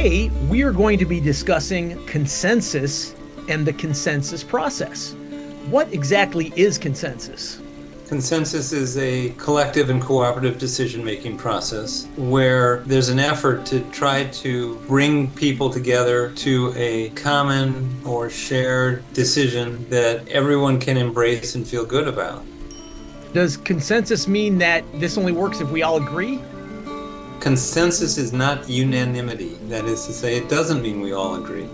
Today, we are going to be discussing consensus and the consensus process. What exactly is consensus? Consensus is a collective and cooperative decision-making process where there's an effort to try to bring people together to a common or shared decision that everyone can embrace and feel good about. Does consensus mean that this only works if we all agree? Consensus is not unanimity. That is to say, it doesn't mean we all agree.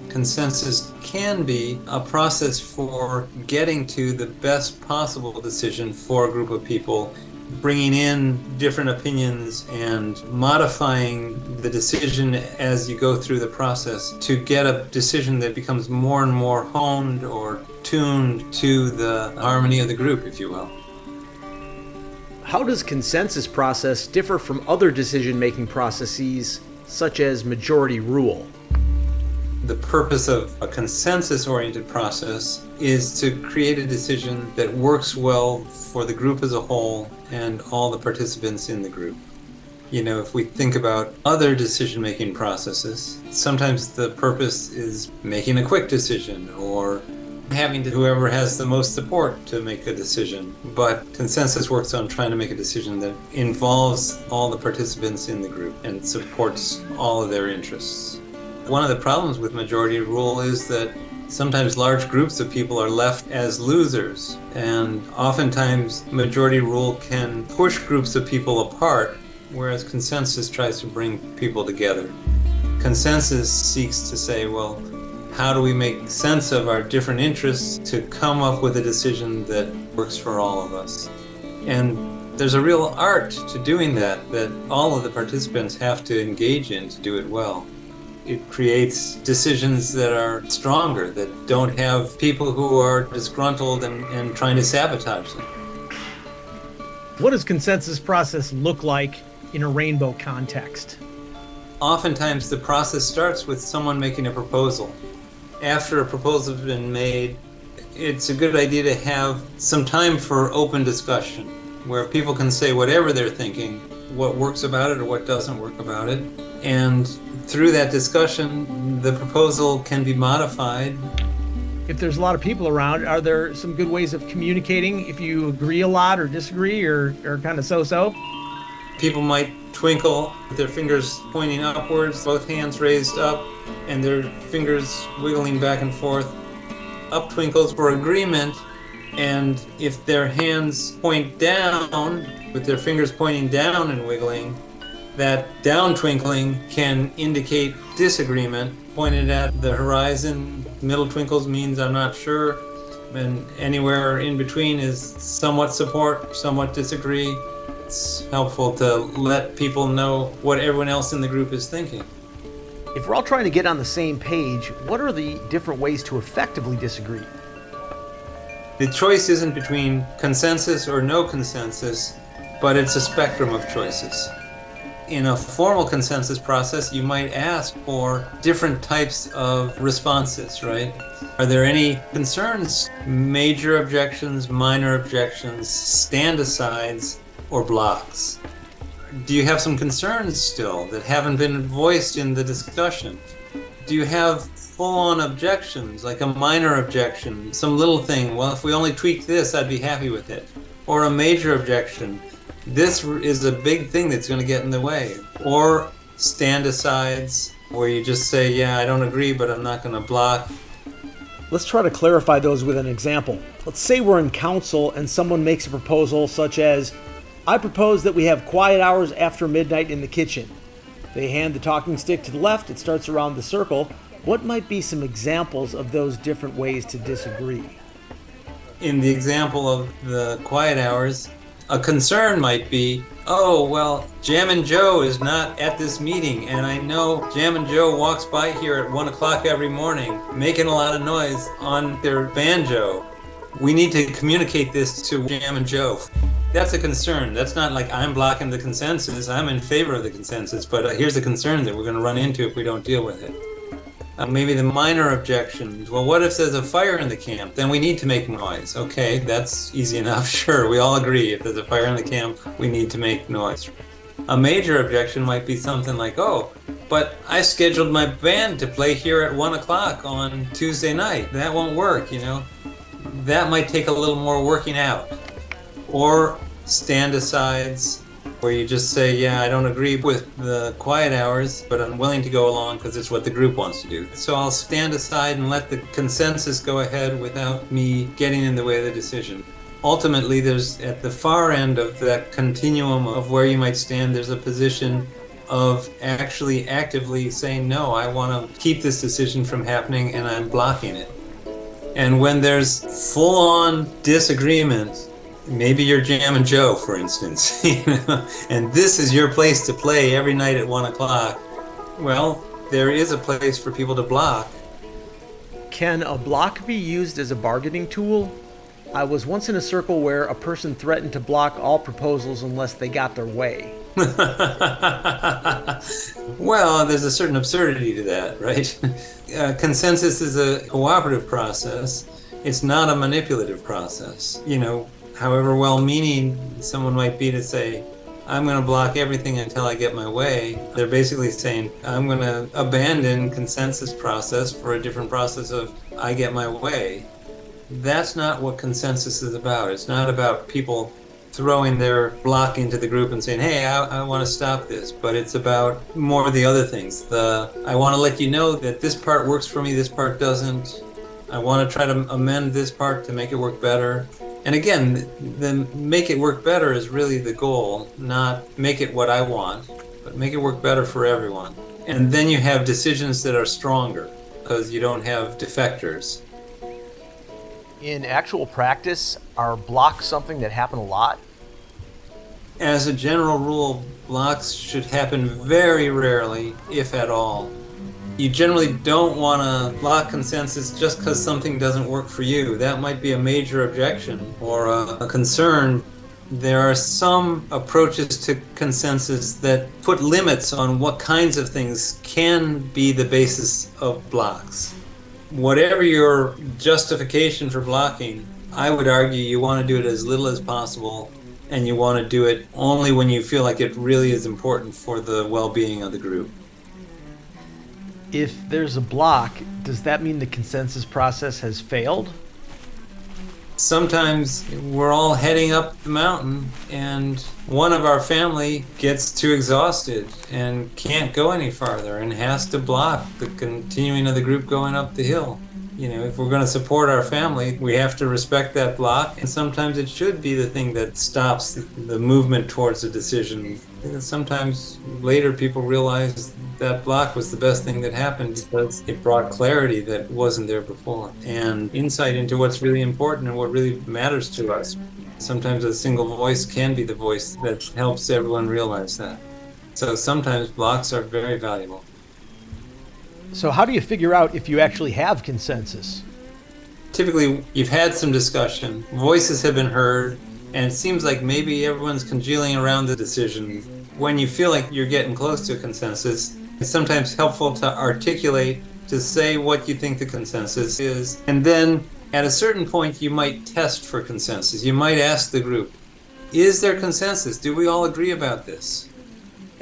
Consensus can be a process for getting to the best possible decision for a group of people, bringing in different opinions and modifying the decision as you go through the process to get a decision that becomes more and more honed or tuned to the harmony of the group, if you will. How does consensus process differ from other decision-making processes, such as majority rule? The purpose of a consensus-oriented process is to create a decision that works well for the group as a whole and all the participants in the group. You know, if we think about other decision-making processes, sometimes the purpose is making a quick decision or having whoever has the most support to make a decision. But consensus works on trying to make a decision that involves all the participants in the group and supports all of their interests. One of the problems with majority rule is that sometimes large groups of people are left as losers, and oftentimes majority rule can push groups of people apart, whereas consensus tries to bring people together. Consensus seeks to say, well, how do we make sense of our different interests to come up with a decision that works for all of us? And there's a real art to doing that all of the participants have to engage in to do it well. It creates decisions that are stronger, that don't have people who are disgruntled and trying to sabotage them. What does consensus process look like in a rainbow context? Oftentimes the process starts with someone making a proposal. After a proposal has been made, it's a good idea to have some time for open discussion, where people can say whatever they're thinking, what works about it or what doesn't work about it. And through that discussion, the proposal can be modified. If there's a lot of people around, are there some good ways of communicating if you agree a lot or disagree or kind of so-so? People might twinkle with their fingers pointing upwards, both hands raised up, and their fingers wiggling back and forth. Up twinkles for agreement, and if their hands point down, with their fingers pointing down and wiggling, that down twinkling can indicate disagreement. Pointed at the horizon, middle twinkles means I'm not sure, and anywhere in between is somewhat support, somewhat disagree. It's helpful to let people know what everyone else in the group is thinking. If we're all trying to get on the same page, what are the different ways to effectively disagree? The choice isn't between consensus or no consensus, but it's a spectrum of choices. In a formal consensus process, you might ask for different types of responses, right? Are there any concerns, major objections, minor objections, stand-asides, or blocks? Do you have some concerns still that haven't been voiced in the discussion? Do you have full-on objections, like a minor objection, some little thing, well, if we only tweak this, I'd be happy with it? Or a major objection, this is a big thing that's going to get in the way. Or stand-asides, where you just say, yeah, I don't agree, but I'm not going to block. Let's try to clarify those with an example. Let's say we're in council and someone makes a proposal such as, I propose that we have quiet hours after midnight in the kitchen. They hand the talking stick to the left, it starts around the circle. What might be some examples of those different ways to disagree? In the example of the quiet hours, a concern might be, oh, well, Jammin' Joe is not at this meeting, and I know Jammin' Joe walks by here at 1 o'clock every morning, making a lot of noise on their banjo. We need to communicate this to Jammin' Joe. That's a concern. That's not like I'm blocking the consensus. I'm in favor of the consensus, but here's the concern that we're going to run into if we don't deal with it. Maybe the minor objections. Well, what if there's a fire in the camp? Then we need to make noise. Okay, that's easy enough. Sure, we all agree. If there's a fire in the camp, we need to make noise. A major objection might be something like, oh, but I scheduled my band to play here at 1 o'clock on Tuesday night. That won't work, That might take a little more working out. Or stand-asides, where you just say, yeah, I don't agree with the quiet hours, but I'm willing to go along because it's what the group wants to do. So I'll stand aside and let the consensus go ahead without me getting in the way of the decision. Ultimately, there's at the far end of that continuum of where you might stand, there's a position of actually actively saying, no, I want to keep this decision from happening and I'm blocking it. And when there's full-on disagreement, maybe you're Jam and Joe, for instance, and this is your place to play every night at 1 o'clock, well, there is a place for people to block. Can a block be used as a bargaining tool? I was once in a circle where a person threatened to block all proposals unless they got their way. Well, there's a certain absurdity to that, right? Consensus is a cooperative process. It's not a manipulative process. However well-meaning someone might be to say, I'm going to block everything until I get my way, they're basically saying, I'm going to abandon consensus process for a different process of I get my way. That's not what consensus is about. It's not about people throwing their block into the group and saying, hey, I want to stop this. But it's about more of the other things. I want to let you know that this part works for me, this part doesn't. I want to try to amend this part to make it work better. And again, the make it work better is really the goal, not make it what I want, but make it work better for everyone. And then you have decisions that are stronger because you don't have defectors. In actual practice, are blocks something that happen a lot? As a general rule, blocks should happen very rarely, if at all. You generally don't want to block consensus just because something doesn't work for you. That might be a major objection or a concern. There are some approaches to consensus that put limits on what kinds of things can be the basis of blocks. Whatever your justification for blocking, I would argue you want to do it as little as possible, and you want to do it only when you feel like it really is important for the well-being of the group. If there's a block, does that mean the consensus process has failed? Sometimes we're all heading up the mountain and one of our family gets too exhausted and can't go any farther and has to block the continuing of the group going up the hill. If we're going to support our family, we have to respect that block, and sometimes it should be the thing that stops the movement towards a decision. Sometimes later people realize that block was the best thing that happened because it brought clarity that wasn't there before and insight into what's really important and what really matters to us. Sometimes a single voice can be the voice that helps everyone realize that. So sometimes blocks are very valuable. So how do you figure out if you actually have consensus? Typically, you've had some discussion, voices have been heard, and it seems like maybe everyone's congealing around the decision. When you feel like you're getting close to a consensus, it's sometimes helpful to articulate, to say what you think the consensus is, and then at a certain point you might test for consensus. You might ask the group, is there consensus? Do we all agree about this?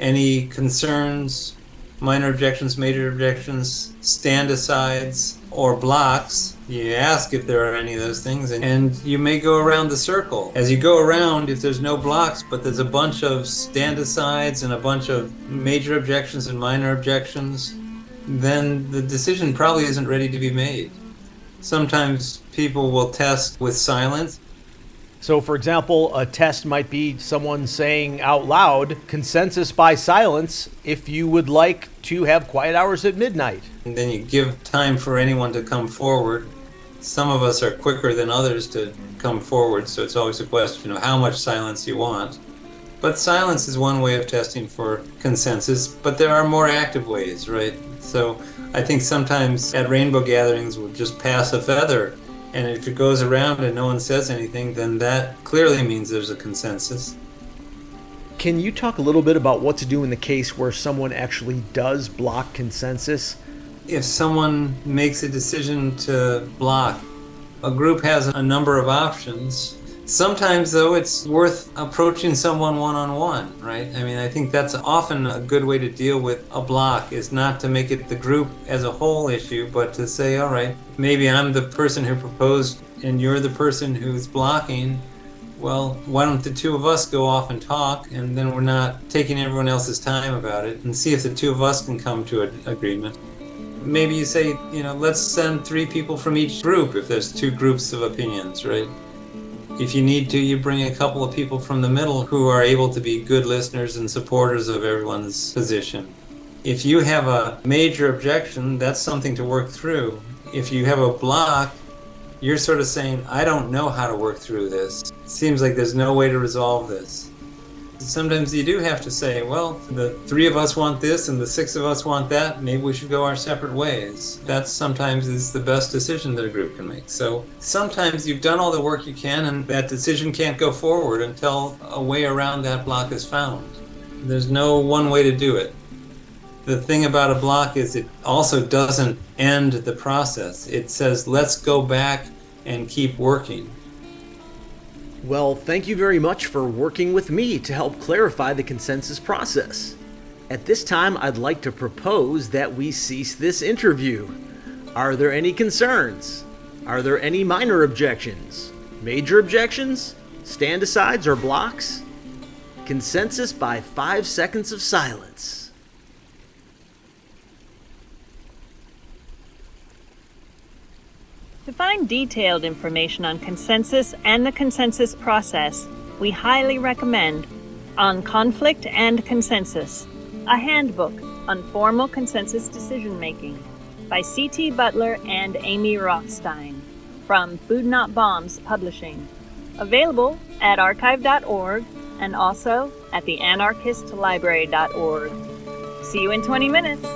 Any concerns, minor objections, major objections, stand-asides, or blocks? You ask if there are any of those things, and you may go around the circle. As you go around, if there's no blocks, but there's a bunch of stand-asides and a bunch of major objections and minor objections, then the decision probably isn't ready to be made. Sometimes people will test with silence. So, for example, a test might be someone saying out loud, consensus by silence, if you would like to have quiet hours at midnight. And then you give time for anyone to come forward. Some of us are quicker than others to come forward, so it's always a question of how much silence you want. But silence is one way of testing for consensus, but there are more active ways, right? So I think sometimes at rainbow gatherings we'll just pass a feather, and if it goes around and no one says anything, then that clearly means there's a consensus. Can you talk a little bit about what to do in the case where someone actually does block consensus? If someone makes a decision to block, a group has a number of options. Sometimes, though, it's worth approaching someone one-on-one, right? I mean, I think that's often a good way to deal with a block, is not to make it the group as a whole issue, but to say, all right, maybe I'm the person who proposed and you're the person who's blocking. Well, why don't the two of us go off and talk, and then we're not taking everyone else's time about it, and see if the two of us can come to an agreement. Maybe you say, let's send 3 people from each group if there's 2 groups of opinions, right? If you need to, you bring a couple of people from the middle who are able to be good listeners and supporters of everyone's position. If you have a major objection, that's something to work through. If you have a block, you're sort of saying, I don't know how to work through this. It seems like there's no way to resolve this. Sometimes you do have to say, well, the 3 of us want this and the 6 of us want that. Maybe we should go our separate ways. That sometimes is the best decision that a group can make. So sometimes you've done all the work you can and that decision can't go forward until a way around that block is found. There's no one way to do it. The thing about a block is it also doesn't end the process. It says, let's go back and keep working. Well, thank you very much for working with me to help clarify the consensus process. At this time, I'd like to propose that we cease this interview. Are there any concerns? Are there any minor objections? Major objections? Stand-asides or blocks? Consensus by 5 seconds of silence. To find detailed information on consensus and the consensus process, we highly recommend On Conflict and Consensus, a handbook on formal consensus decision-making by C.T. Butler and Amy Rothstein from Food Not Bombs Publishing. Available at archive.org and also at theanarchistlibrary.org. See you in 20 minutes.